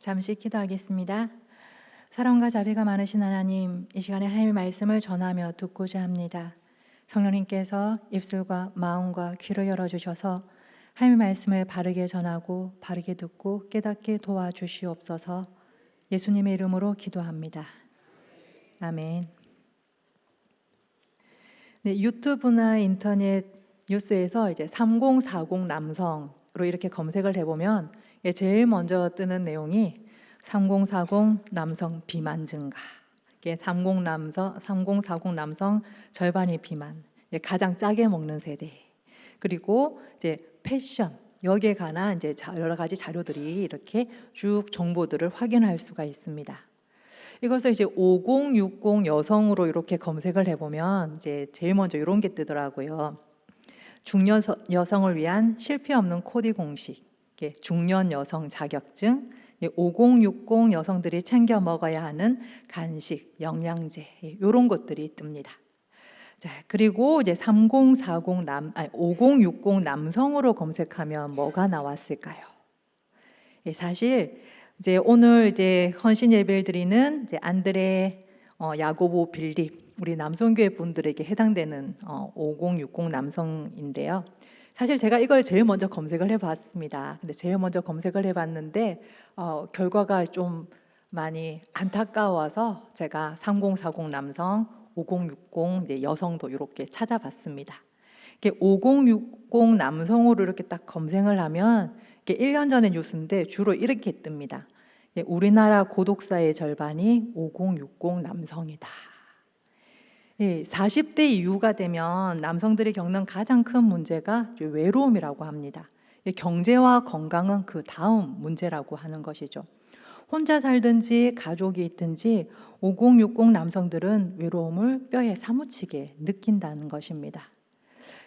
잠시 기도하겠습니다. 사랑과 자비가 많으신 하나님, 이 시간에 하나님의 말씀을 전하며 듣고자 합니다. 성령님께서 입술과 마음과 귀를 열어주셔서 하나님의 말씀을 바르게 전하고 바르게 듣고 깨닫게 도와주시옵소서. 예수님의 이름으로 기도합니다. 아멘. 네, 유튜브나 인터넷 뉴스에서 이제 3040 남성으로 이렇게 검색을 해보면 제일 먼저 뜨는 내용이 3040 남성 비만 증가. 3040 남성 절반이 비만. 가장 짜게 먹는 세대. 그리고 이제 패션 여기에 관한 이제 여러 가지 자료들이 이렇게 쭉 정보들을 확인할 수가 있습니다. 이것을 이제 5060 여성으로 이렇게 검색을 해보면 이제 제일 먼저 이런 게 뜨더라고요. 중년 여성을 위한 실패 없는 코디 공식, 중년 여성 자격증, 5060 여성들이 챙겨 먹어야 하는 간식, 영양제 이런 것들이 뜹니다. 자, 그리고 이제 5060 남성으로 검색하면 뭐가 나왔을까요? 사실 이제 오늘 이제 헌신 예배를 드리는 이제 안드레, 야고보, 빌립 우리 남성교회 분들에게 해당되는 5060 남성인데요. 사실 제가 이걸 제일 먼저 검색을 해봤습니다. 근데 제일 먼저 검색을 해봤는데 결과가 좀 많이 안타까워서 제가 3040 남성, 5060 이제 여성도 이렇게 찾아봤습니다. 5060 남성으로 이렇게 딱 검색을 하면 1년 전의 뉴스인데 주로 이렇게 뜹니다. 우리나라 고독사의 절반이 5060 남성이다. 40대 이후가 되면 남성들이 겪는 가장 큰 문제가 외로움이라고 합니다. 경제와 건강은 그 다음 문제라고 하는 것이죠. 혼자 살든지 가족이 있든지 5060 남성들은 외로움을 뼈에 사무치게 느낀다는 것입니다.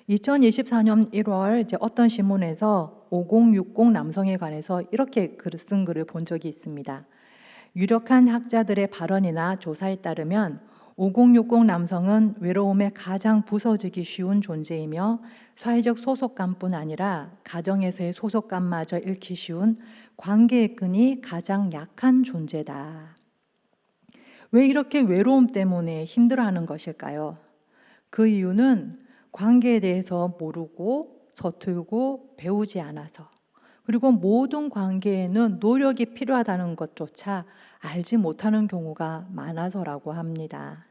2024년 1월 이제 어떤 신문에서 5060 남성에 관해서 이렇게 쓴 글을 본 적이 있습니다. 유력한 학자들의 발언이나 조사에 따르면 5060 남성은 외로움에 가장 부서지기 쉬운 존재이며 사회적 소속감뿐 아니라 가정에서의 소속감마저 잃기 쉬운 관계의 끈이 가장 약한 존재다. 왜 이렇게 외로움 때문에 힘들어하는 것일까요? 그 이유는 관계에 대해서 모르고 서툴고 배우지 않아서, 그리고 모든 관계에는 노력이 필요하다는 것조차 알지 못하는 경우가 많아서라고 합니다.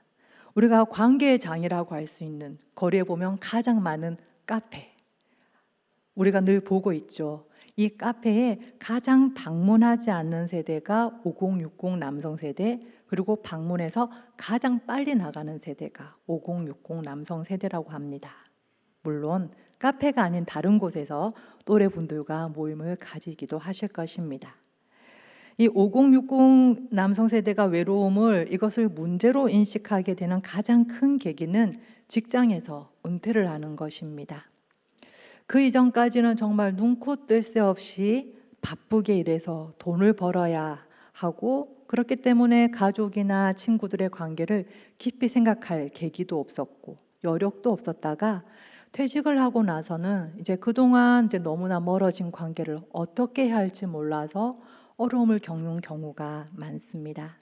우리가 관계의 장이라고 할 수 있는 거리에 보면 가장 많은 카페, 우리가 늘 보고 있죠. 이 카페에 가장 방문하지 않는 세대가 5060 남성 세대, 그리고 방문해서 가장 빨리 나가는 세대가 5060 남성 세대라고 합니다. 물론 카페가 아닌 다른 곳에서 또래분들과 모임을 가지기도 하실 것입니다. 이 5060 남성 세대가 외로움을 이것을 문제로 인식하게 되는 가장 큰 계기는 직장에서 은퇴를 하는 것입니다. 그 이전까지는 정말 눈코 뜰 새 없이 바쁘게 일해서 돈을 벌어야 하고, 그렇기 때문에 가족이나 친구들의 관계를 깊이 생각할 계기도 없었고 여력도 없었다가 퇴직을 하고 나서는 이제 그동안 이제 너무나 멀어진 관계를 어떻게 해야 할지 몰라서 어려움을 겪는 경우가 많습니다.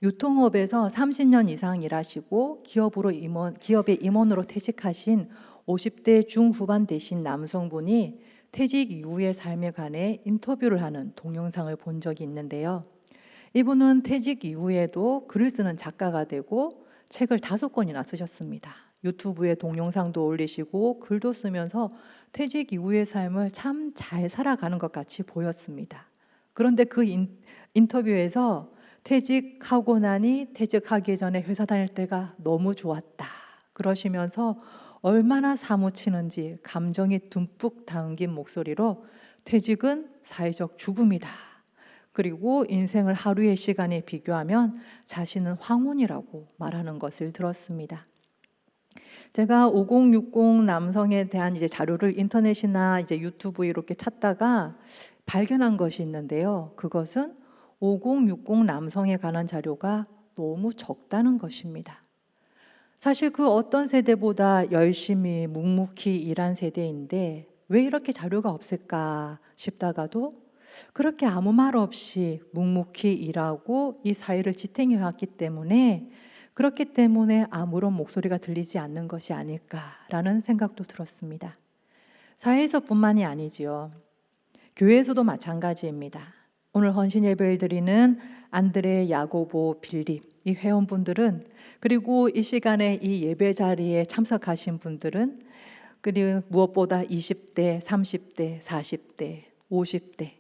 유통업에서 30년 이상 일하시고 기업의 임원으로 퇴직하신 50대 중후반 되신 남성분이 퇴직 이후의 삶에 관해 인터뷰를 하는 동영상을 본 적이 있는데요. 이분은 퇴직 이후에도 글을 쓰는 작가가 되고 책을 5권이나 쓰셨습니다. 유튜브에 동영상도 올리시고 글도 쓰면서 퇴직 이후의 삶을 참 잘 살아가는 것 같이 보였습니다. 그런데 그 인터뷰에서 퇴직하고 나니 퇴직하기 전에 회사 다닐 때가 너무 좋았다 그러시면서 얼마나 사무치는지 감정이 듬뿍 담긴 목소리로 퇴직은 사회적 죽음이다, 그리고 인생을 하루의 시간에 비교하면 자신은 황혼이라고 말하는 것을 들었습니다. 제가 5060 남성에 대한 이제 자료를 인터넷이나 이제 유튜브에 이렇게 찾다가 발견한 것이 있는데요. 그것은 5060 남성에 관한 자료가 너무 적다는 것입니다. 사실 그 어떤 세대보다 열심히 묵묵히 일한 세대인데 왜 이렇게 자료가 없을까 싶다가도 그렇게 아무 말 없이 묵묵히 일하고 이 사회를 지탱해 왔기 때문에 그렇기 때문에 아무런 목소리가 들리지 않는 것이 아닐까라는 생각도 들었습니다. 사회에서뿐만이 아니지요. 교회에서도 마찬가지입니다. 오늘 헌신 예배를 드리는 안드레, 야고보, 빌립 이 회원분들은, 그리고 이 시간에 이 예배 자리에 참석하신 분들은, 그리고 무엇보다 20대, 30대, 40대, 50대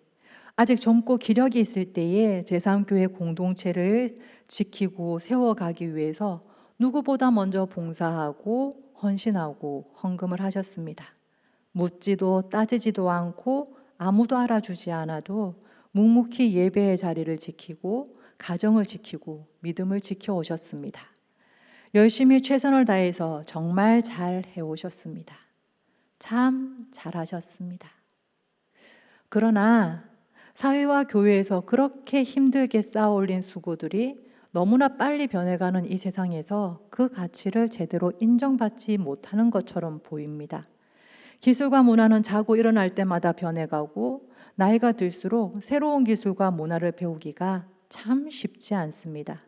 아직 젊고 기력이 있을 때에 제3교회 공동체를 지키고 세워가기 위해서 누구보다 먼저 봉사하고 헌신하고 헌금을 하셨습니다. 묻지도 따지지도 않고 아무도 알아주지 않아도 묵묵히 예배의 자리를 지키고 가정을 지키고 믿음을 지켜오셨습니다. 열심히 최선을 다해서 정말 잘 해오셨습니다. 참 잘하셨습니다. 그러나 사회와 교회에서 그렇게 힘들게 쌓아올린 수고들이 너무나 빨리 변해가는 이 세상에서 그 가치를 제대로 인정받지 못하는 것처럼 보입니다. 기술과 문화는 자고 일어날 때마다 변해가고 나이가 들수록 새로운 기술과 문화를 배우기가 참 쉽지 않습니다.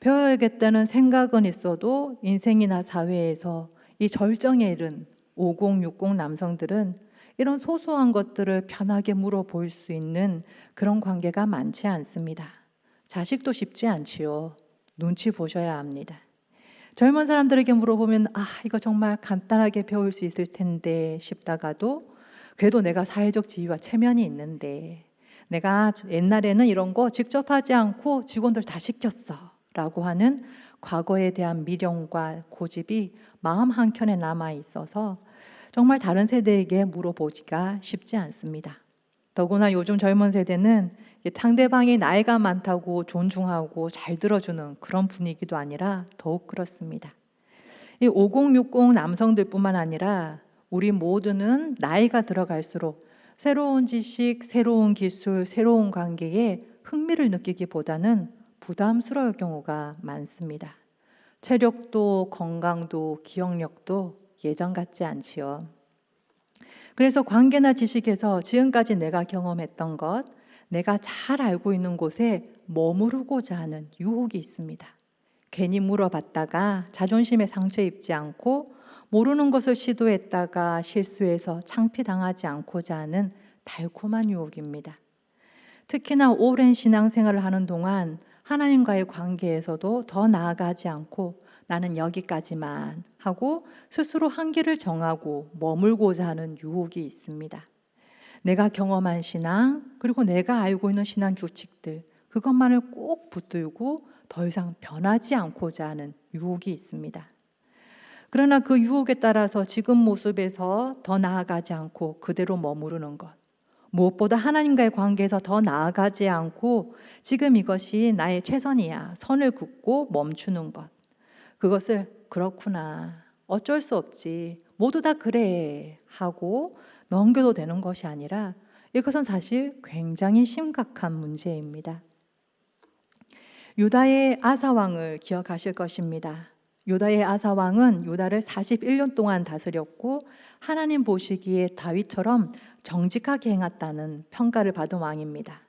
배워야겠다는 생각은 있어도 인생이나 사회에서 이 절정에 이른 50, 60 남성들은 이런 소소한 것들을 편하게 물어볼 수 있는 그런 관계가 많지 않습니다. 자식도 쉽지 않지요. 눈치 보셔야 합니다. 젊은 사람들에게 물어보면 이거 정말 간단하게 배울 수 있을 텐데 싶다가도 그래도 내가 사회적 지위와 체면이 있는데 내가 옛날에는 이런 거 직접 하지 않고 직원들 다 시켰어 라고 하는 과거에 대한 미련과 고집이 마음 한켠에 남아 있어서 정말 다른 세대에게 물어보기가 쉽지 않습니다. 더구나 요즘 젊은 세대는 상대방이 나이가 많다고 존중하고 잘 들어주는 그런 분위기도 아니라 더욱 그렇습니다. 이 50, 60 남성들뿐만 아니라 우리 모두는 나이가 들어갈수록 새로운 지식, 새로운 기술, 새로운 관계에 흥미를 느끼기보다는 부담스러울 경우가 많습니다. 체력도 건강도 기억력도 예전 같지 않지요. 그래서 관계나 지식에서 지금까지 내가 경험했던 것, 내가 잘 알고 있는 곳에 머무르고자 하는 유혹이 있습니다. 괜히 물어봤다가 자존심에 상처 입지 않고 모르는 것을 시도했다가 실수해서 창피당하지 않고자 하는 달콤한 유혹입니다. 특히나 오랜 신앙생활을 하는 동안 하나님과의 관계에서도 더 나아가지 않고 나는 여기까지만 하고 스스로 한계를 정하고 머물고자 하는 유혹이 있습니다. 내가 경험한 신앙, 그리고 내가 알고 있는 신앙 규칙들, 그것만을 꼭 붙들고 더 이상 변하지 않고자 하는 유혹이 있습니다. 그러나 그 유혹에 따라서 지금 모습에서 더 나아가지 않고 그대로 머무르는 것, 무엇보다 하나님과의 관계에서 더 나아가지 않고 지금 이것이 나의 최선이야, 선을 긋고 멈추는 것, 그것을 그렇구나, 어쩔 수 없지, 모두 다 그래 하고 넘겨도 되는 것이 아니라 이것은 사실 굉장히 심각한 문제입니다. 유다의 아사 왕을 기억하실 것입니다. 유다의 아사 왕은 유다를 41년 동안 다스렸고 하나님 보시기에 다윗처럼 정직하게 행했다는 평가를 받은 왕입니다.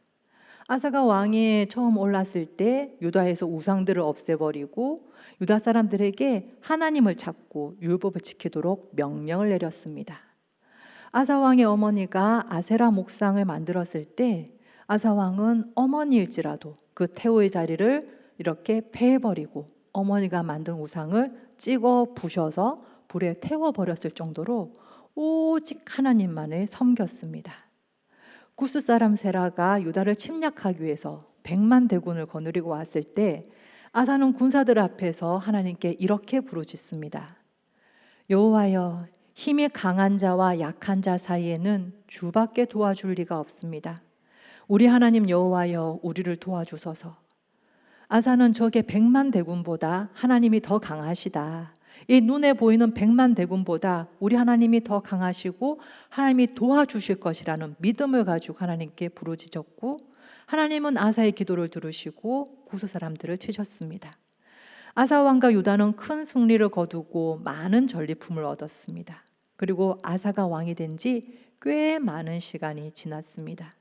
아사가 왕에 처음 올랐을 때 유다에서 우상들을 없애버리고 유다 사람들에게 하나님을 찾고 율법을 지키도록 명령을 내렸습니다. 아사 왕의 어머니가 아세라 목상을 만들었을 때 아사 왕은 어머니일지라도 그 태호의 자리를 이렇게 패해버리고 어머니가 만든 우상을 찍어 부셔서 불에 태워버렸을 정도로 오직 하나님만을 섬겼습니다. 구스 사람 세라가 유다를 침략하기 위해서 100만 대군을 거느리고 왔을 때 아사는 군사들 앞에서 하나님께 이렇게 부르짖습니다. 여호와여, 힘이 강한 자와 약한 자 사이에는 주밖에 도와줄 리가 없습니다. 우리 하나님 여호와여, 우리를 도와주소서. 아사는 적의 100만 대군보다 하나님이 더 강하시다. 이 눈에 보이는 100만 대군보다 우리 하나님이 더 강하시고 하나님이 도와주실 것이라는 믿음을 가지고 하나님께 부르짖었고, 하나님은 아사의 기도를 들으시고 구스 사람들을 치셨습니다. 아사 왕과 유다는 큰 승리를 거두고 많은 전리품을 얻었습니다. 그리고 아사가 왕이 된 지 꽤 많은 시간이 지났습니다.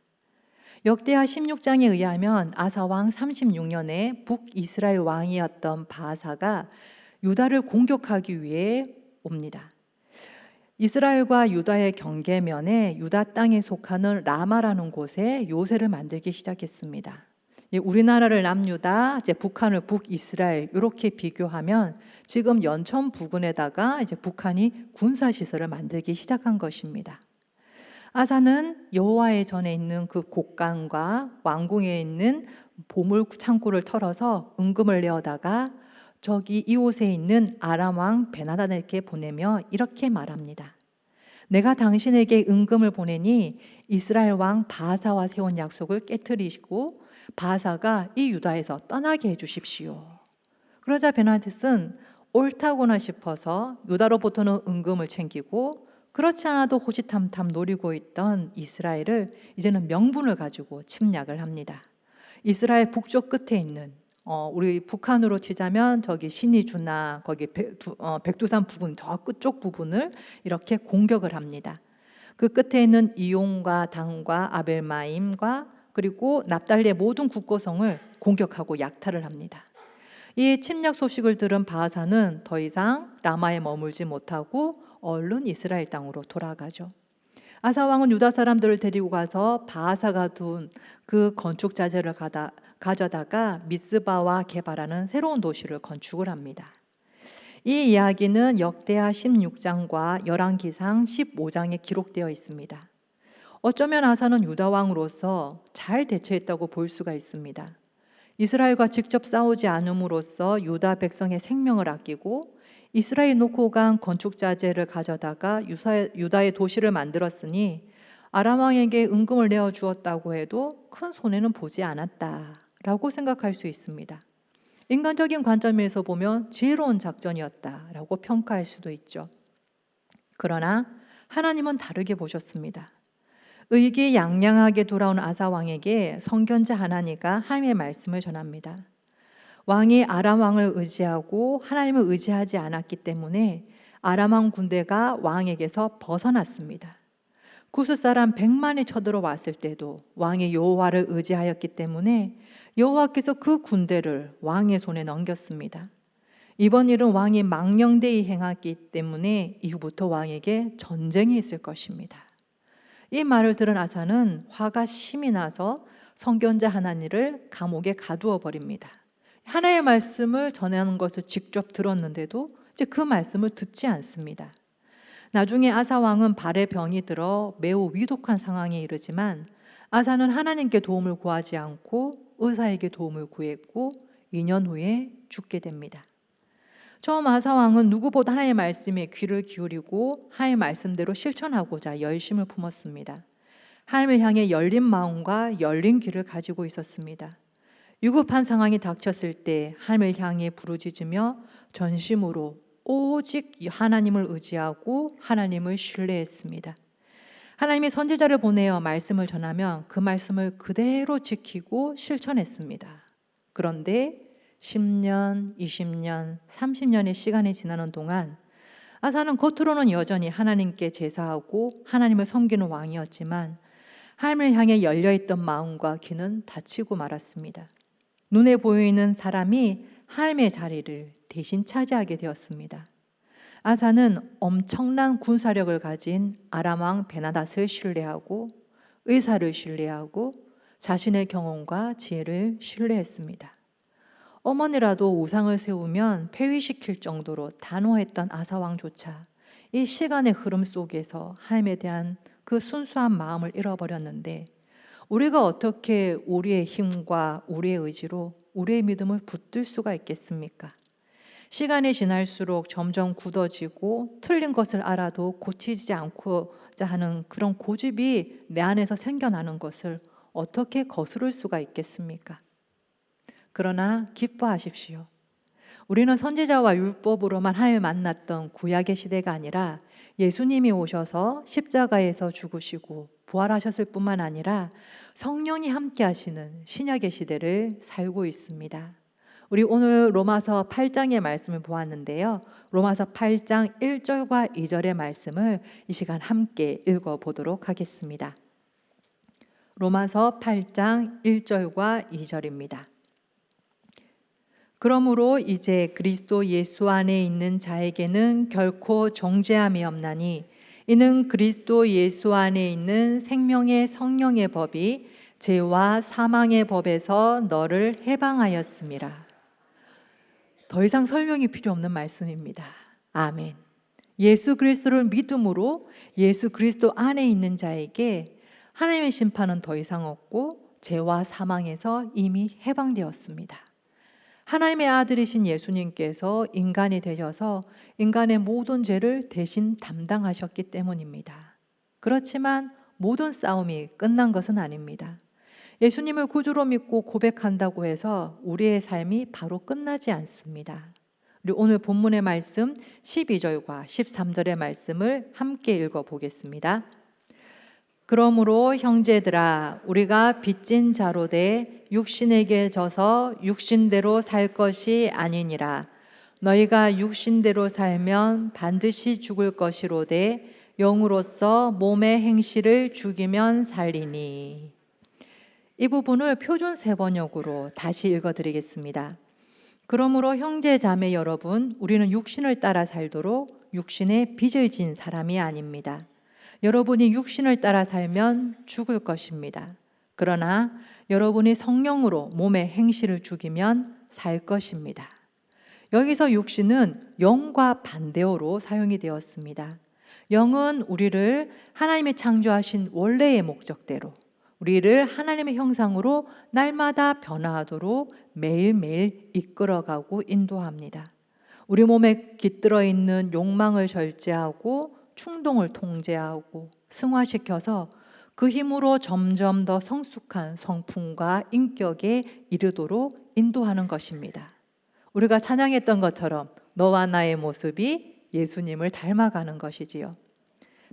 역대하 16장에 의하면 아사 왕 36년에 북이스라엘 왕이었던 바사가 유다를 공격하기 위해 옵니다. 이스라엘과 유다의 경계면에 유다 땅에 속하는 라마라는 곳에 요새를 만들기 시작했습니다. 우리나라를 남유다, 이제 북한을 북이스라엘 이렇게 비교하면 지금 연천 부근에다가 이제 북한이 군사 시설을 만들기 시작한 것입니다. 아사는 여호와의 전에 있는 그 곡간과 왕궁에 있는 보물 창고를 털어서 은금을 내어다가 저기 이곳에 있는 아람 왕 베나다에게 보내며 이렇게 말합니다. 내가 당신에게 은금을 보내니 이스라엘 왕 바사와 세운 약속을 깨뜨리시고 바사가 이 유다에서 떠나게 해주십시오. 그러자 베나닷은 옳다고나 싶어서 유다로부터는 은금을 챙기고 그렇지 않아도 호시탐탐 노리고 있던 이스라엘을 이제는 명분을 가지고 침략을 합니다. 이스라엘 북쪽 끝에 있는 우리 북한으로 치자면 저기 신의주나 거기 백두산 부근 저 끝쪽 부분을 이렇게 공격을 합니다. 그 끝에 있는 이용과 단과 아벨마임과 그리고 납달리의 모든 국고성을 공격하고 약탈을 합니다. 이 침략 소식을 들은 바하사는 더 이상 라마에 머물지 못하고 얼른 이스라엘 땅으로 돌아가죠. 아사 왕은 유다 사람들을 데리고 가서 바하사가 둔 그 건축 자재를 가져다가 미스바와 게바라는 새로운 도시를 건축을 합니다. 이 이야기는 역대하 16장과 열왕기상 15장에 기록되어 있습니다. 어쩌면 아사는 유다 왕으로서 잘 대처했다고 볼 수가 있습니다. 이스라엘과 직접 싸우지 않음으로써 유다 백성의 생명을 아끼고 이스라엘 놓고 간 건축 자재를 가져다가 유다의 도시를 만들었으니 아람 왕에게 은금을 내어 주었다고 해도 큰 손해는 보지 않았다라고 생각할 수 있습니다. 인간적인 관점에서 보면 지혜로운 작전이었다라고 평가할 수도 있죠. 그러나 하나님은 다르게 보셨습니다. 의기양양하게 돌아온 아사 왕에게 선견자 하나니가 하나님의 말씀을 전합니다. 왕이 아람 왕을 의지하고 하나님을 의지하지 않았기 때문에 아람 왕 군대가 왕에게서 벗어났습니다. 구스 사람 100만이 쳐들어왔을 때도 왕이 여호와를 의지하였기 때문에 여호와께서 그 군대를 왕의 손에 넘겼습니다. 이번 일은 왕이 망령되이 행하기 때문에 이후부터 왕에게 전쟁이 있을 것입니다. 이 말을 들은 아사는 화가 심이 나서 선견자 하나니를 감옥에 가두어 버립니다. 하나님의 말씀을 전하는 것을 직접 들었는데도 이제 그 말씀을 듣지 않습니다. 나중에 아사 왕은 발에 병이 들어 매우 위독한 상황에 이르지만 아사는 하나님께 도움을 구하지 않고 의사에게 도움을 구했고 2년 후에 죽게 됩니다. 처음 아사 왕은 누구보다 하나님의 말씀에 귀를 기울이고 하나님의 말씀대로 실천하고자 열심을 품었습니다. 하나님을 향해 열린 마음과 열린 귀를 가지고 있었습니다. 위급한 상황이 닥쳤을 때 하나님을 향해 부르짖으며 전심으로 오직 하나님을 의지하고 하나님을 신뢰했습니다. 하나님이 선지자를 보내어 말씀을 전하면 그 말씀을 그대로 지키고 실천했습니다. 그런데 10년, 20년, 30년의 시간이 지나는 동안 아사는 겉으로는 여전히 하나님께 제사하고 하나님을 섬기는 왕이었지만 하나님을 향해 열려있던 마음과 귀는 닫히고 말았습니다. 눈에 보이는 사람이 하나님의 자리를 대신 차지하게 되었습니다. 아사는 엄청난 군사력을 가진 아람 왕 베나닷을 신뢰하고 의사를 신뢰하고 자신의 경험과 지혜를 신뢰했습니다. 어머니라도 우상을 세우면 폐위시킬 정도로 단호했던 아사 왕조차 이 시간의 흐름 속에서 하나님에 대한 그 순수한 마음을 잃어버렸는데 우리가 어떻게 우리의 힘과 우리의 의지로 우리의 믿음을 붙들 수가 있겠습니까? 시간이 지날수록 점점 굳어지고 틀린 것을 알아도 고치지 않고자 하는 그런 고집이 내 안에서 생겨나는 것을 어떻게 거스를 수가 있겠습니까? 그러나 기뻐하십시오. 우리는 선지자와 율법으로만 하나님을 만났던 구약의 시대가 아니라 예수님이 오셔서 십자가에서 죽으시고 부활하셨을 뿐만 아니라 성령이 함께 하시는 신약의 시대를 살고 있습니다. 우리 오늘 로마서 8장의 말씀을 보았는데요. 로마서 8장 1절과 2절의 말씀을 이 시간 함께 읽어보도록 하겠습니다. 로마서 8장 1절과 2절입니다. 그러므로 이제 그리스도 예수 안에 있는 자에게는 결코 정죄함이 없나니 이는 그리스도 예수 안에 있는 생명의 성령의 법이 죄와 사망의 법에서 너를 해방하였음이라. 더 이상 설명이 필요 없는 말씀입니다. 아멘. 예수 그리스도를 믿음으로 예수 그리스도 안에 있는 자에게 하나님의 심판은 더 이상 없고 죄와 사망에서 이미 해방되었습니다. 하나님의 아들이신 예수님께서 인간이 되셔서 인간의 모든 죄를 대신 담당하셨기 때문입니다. 그렇지만 모든 싸움이 끝난 것은 아닙니다. 예수님을 구주로 믿고 고백한다고 해서 우리의 삶이 바로 끝나지 않습니다. 우리 오늘 본문의 말씀 12절과 13절의 말씀을 함께 읽어보겠습니다. 그러므로 형제들아 우리가 빚진 자로 돼 육신에게 져서 육신대로 살 것이 아니니라. 너희가 육신대로 살면 반드시 죽을 것이로되 영으로서 몸의 행실을 죽이면 살리니. 이 부분을 표준 세번역으로 다시 읽어드리겠습니다. 그러므로 형제 자매 여러분, 우리는 육신을 따라 살도록 육신에 빚을 진 사람이 아닙니다. 여러분이 육신을 따라 살면 죽을 것입니다. 그러나 여러분이 성령으로 몸의 행실을 죽이면 살 것입니다. 여기서 육신은 영과 반대어로 사용이 되었습니다. 영은 우리를 하나님이 창조하신 원래의 목적대로 우리를 하나님의 형상으로 날마다 변화하도록 매일매일 이끌어가고 인도합니다. 우리 몸에 깃들어 있는 욕망을 절제하고 충동을 통제하고 승화시켜서 그 힘으로 점점 더 성숙한 성품과 인격에 이르도록 인도하는 것입니다. 우리가 찬양했던 것처럼 너와 나의 모습이 예수님을 닮아가는 것이지요.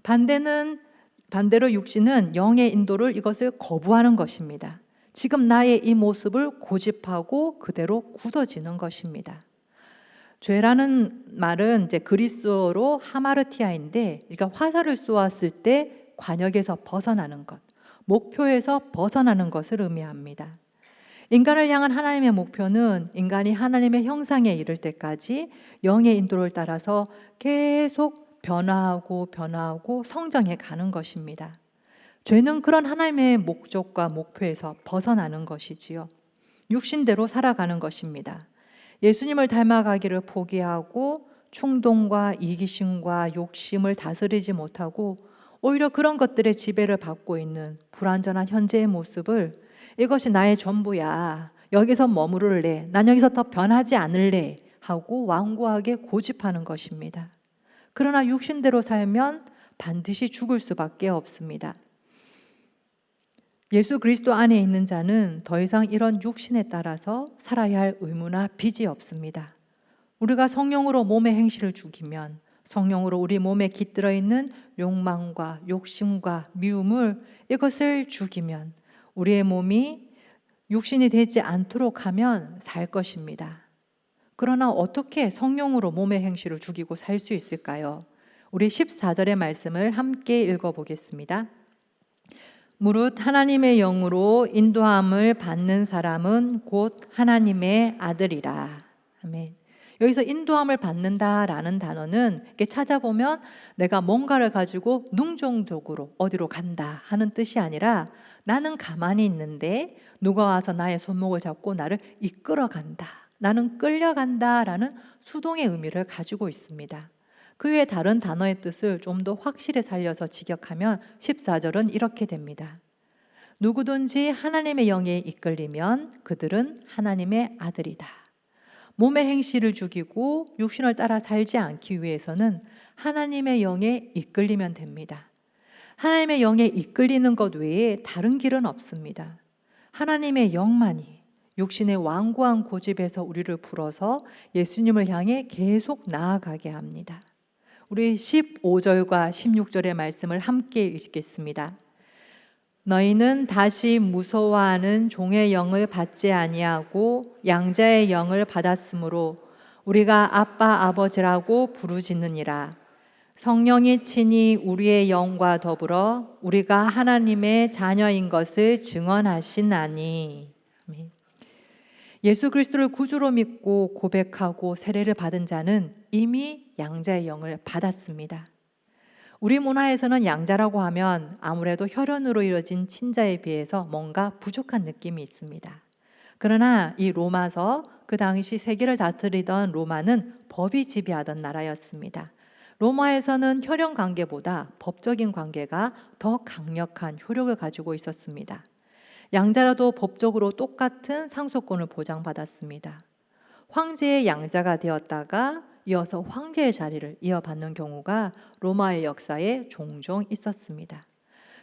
반대로 육신은 영의 인도를 이것을 거부하는 것입니다. 지금 나의 이 모습을 고집하고 그대로 굳어지는 것입니다. 죄라는 말은 이제 그리스어로 하마르티아인데, 그러니까 화살을 쏘았을 때 관역에서 벗어나는 것, 목표에서 벗어나는 것을 의미합니다. 인간을 향한 하나님의 목표는 인간이 하나님의 형상에 이를 때까지 영의 인도를 따라서 계속 변화하고 성장해 가는 것입니다. 죄는 그런 하나님의 목적과 목표에서 벗어나는 것이지요. 육신대로 살아가는 것입니다. 예수님을 닮아가기를 포기하고 충동과 이기심과 욕심을 다스리지 못하고 오히려 그런 것들의 지배를 받고 있는 불완전한 현재의 모습을 이것이 나의 전부야, 여기서 머무를래, 난 여기서 더 변하지 않을래 하고 완고하게 고집하는 것입니다. 그러나 육신대로 살면 반드시 죽을 수밖에 없습니다. 예수 그리스도 안에 있는 자는 더 이상 이런 육신에 따라서 살아야 할 의무나 빚이 없습니다. 우리가 성령으로 몸의 행실을 죽이면, 성령으로 우리 몸에 깃들어 있는 욕망과 욕심과 미움을 이것을 죽이면 우리의 몸이 육신이 되지 않도록 하면 살 것입니다. 그러나 어떻게 성령으로 몸의 행실을 죽이고 살 수 있을까요? 우리 14절의 말씀을 함께 읽어보겠습니다. 무릇 하나님의 영으로 인도함을 받는 사람은 곧 하나님의 아들이라. 아멘. 여기서 인도함을 받는다라는 단어는 이렇게 찾아보면 내가 뭔가를 가지고 능동적으로 어디로 간다 하는 뜻이 아니라 나는 가만히 있는데 누가 와서 나의 손목을 잡고 나를 이끌어 간다, 나는 끌려간다라는 수동의 의미를 가지고 있습니다. 그 외에 다른 단어의 뜻을 좀 더 확실히 살려서 직역하면 14절은 이렇게 됩니다. 누구든지 하나님의 영에 이끌리면 그들은 하나님의 아들이다. 몸의 행실을 죽이고 육신을 따라 살지 않기 위해서는 하나님의 영에 이끌리면 됩니다. 하나님의 영에 이끌리는 것 외에 다른 길은 없습니다. 하나님의 영만이 육신의 완고한 고집에서 우리를 불어서 예수님을 향해 계속 나아가게 합니다. 우리 15절과 16절의 말씀을 함께 읽겠습니다. 너희는 다시 무서워하는 종의 영을 받지 아니하고 양자의 영을 받았으므로 우리가 아빠 아버지라고 부르짖느니라. 성령이 친히 우리의 영과 더불어 우리가 하나님의 자녀인 것을 증언하시나니. 아멘. 예수 그리스도를 구주로 믿고 고백하고 세례를 받은 자는 이미 양자의 영을 받았습니다. 우리 문화에서는 양자라고 하면 아무래도 혈연으로 이루어진 친자에 비해서 뭔가 부족한 느낌이 있습니다. 그러나 이 로마서, 그 당시 세계를 다스리던 로마는 법이 지배하던 나라였습니다. 로마에서는 혈연 관계보다 법적인 관계가 더 강력한 효력을 가지고 있었습니다. 양자라도 법적으로 똑같은 상속권을 보장받았습니다. 황제의 양자가 되었다가 이어서 황제의 자리를 이어받는 경우가 로마의 역사에 종종 있었습니다.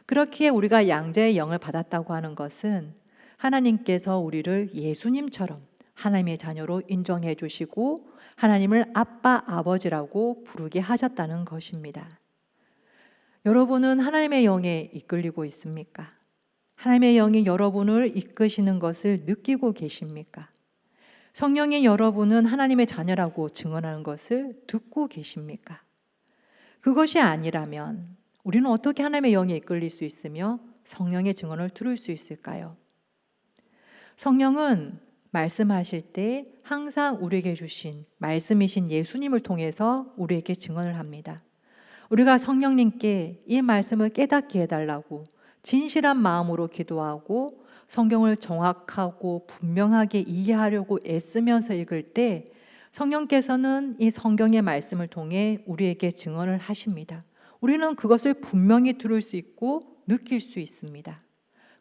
그렇기에 우리가 양자의 영을 받았다고 하는 것은 하나님께서 우리를 예수님처럼 하나님의 자녀로 인정해 주시고 하나님을 아빠, 아버지라고 부르게 하셨다는 것입니다. 여러분은 하나님의 영에 이끌리고 있습니까? 하나님의 영이 여러분을 이끄시는 것을 느끼고 계십니까? 성령이 여러분은 하나님의 자녀라고 증언하는 것을 듣고 계십니까? 그것이 아니라면 우리는 어떻게 하나님의 영에 이끌릴 수 있으며 성령의 증언을 들을 수 있을까요? 성령은 말씀하실 때 항상 우리에게 주신 말씀이신 예수님을 통해서 우리에게 증언을 합니다. 우리가 성령님께 이 말씀을 깨닫게 해달라고 진실한 마음으로 기도하고 성경을 정확하고 분명하게 이해하려고 애쓰면서 읽을 때 성령께서는 이 성경의 말씀을 통해 우리에게 증언을 하십니다. 우리는 그것을 분명히 들을 수 있고 느낄 수 있습니다.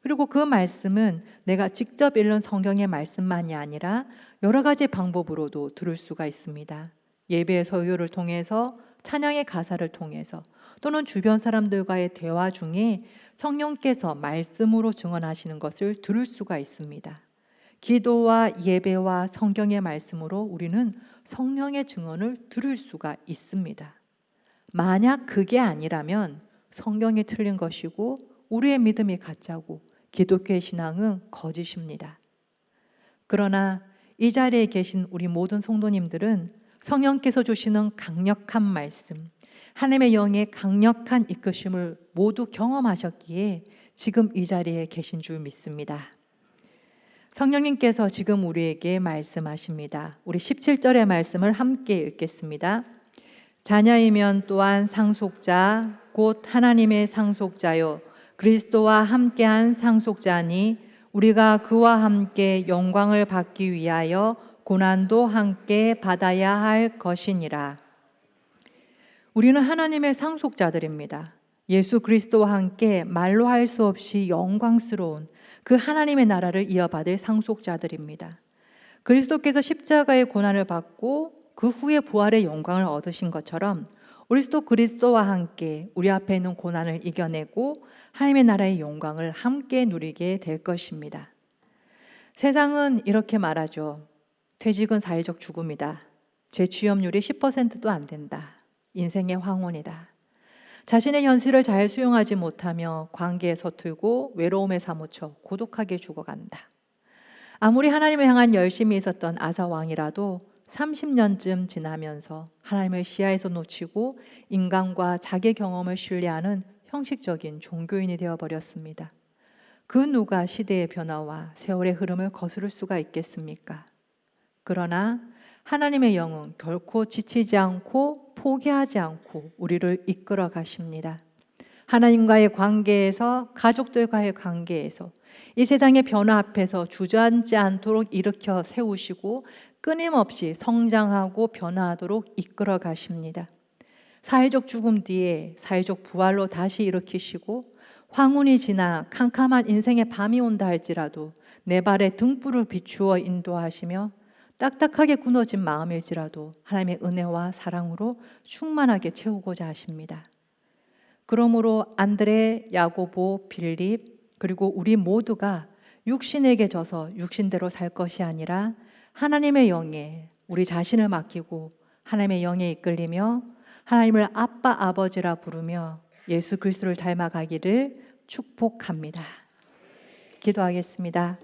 그리고 그 말씀은 내가 직접 읽는 성경의 말씀만이 아니라 여러 가지 방법으로도 들을 수가 있습니다. 예배의 서유를 통해서, 찬양의 가사를 통해서, 또는 주변 사람들과의 대화 중에 성령께서 말씀으로 증언하시는 것을 들을 수가 있습니다. 기도와 예배와 성경의 말씀으로 우리는 성령의 증언을 들을 수가 있습니다. 만약 그게 아니라면 성경이 틀린 것이고 우리의 믿음이 가짜고 기독교의 신앙은 거짓입니다. 그러나 이 자리에 계신 우리 모든 성도님들은 성령께서 주시는 강력한 말씀, 하나님의 영의 강력한 이끄심을 모두 경험하셨기에 지금 이 자리에 계신 줄 믿습니다. 성령님께서 지금 우리에게 말씀하십니다. 우리 17절의 말씀을 함께 읽겠습니다. 자녀이면 또한 상속자, 곧 하나님의 상속자요 그리스도와 함께한 상속자니 우리가 그와 함께 영광을 받기 위하여 고난도 함께 받아야 할 것이니라. 우리는 하나님의 상속자들입니다. 예수 그리스도와 함께 말로 할 수 없이 영광스러운 그 하나님의 나라를 이어받을 상속자들입니다. 그리스도께서 십자가의 고난을 받고 그 후에 부활의 영광을 얻으신 것처럼 우리도 그리스도와 함께 우리 앞에 있는 고난을 이겨내고 하나님의 나라의 영광을 함께 누리게 될 것입니다. 세상은 이렇게 말하죠. 퇴직은 사회적 죽음이다. 재취업률이 10%도 안 된다. 인생의 황혼이다. 자신의 현실을 잘 수용하지 못하며 관계에 서툴고 외로움에 사무쳐 고독하게 죽어간다. 아무리 하나님을 향한 열심이 있었던 아사 왕이라도 30년쯤 지나면서 하나님을 시야에서 놓치고 인간과 자기 경험을 신뢰하는 형식적인 종교인이 되어버렸습니다. 그 누가 시대의 변화와 세월의 흐름을 거스를 수가 있겠습니까? 그러나 하나님의 영은 결코 지치지 않고 포기하지 않고 우리를 이끌어 가십니다. 하나님과의 관계에서, 가족들과의 관계에서, 이 세상의 변화 앞에서 주저앉지 않도록 일으켜 세우시고 끊임없이 성장하고 변화하도록 이끌어 가십니다. 사회적 죽음 뒤에 사회적 부활로 다시 일으키시고 황혼이 지나 캄캄한 인생의 밤이 온다 할지라도 내 발에 등불을 비추어 인도하시며 딱딱하게 굳어진 마음일지라도 하나님의 은혜와 사랑으로 충만하게 채우고자 하십니다. 그러므로 안드레, 야고보, 빌립 그리고 우리 모두가 육신에게 져서 육신대로 살 것이 아니라 하나님의 영에 우리 자신을 맡기고 하나님의 영에 이끌리며 하나님을 아빠, 아버지라 부르며 예수 그리스도를 닮아가기를 축복합니다. 기도하겠습니다.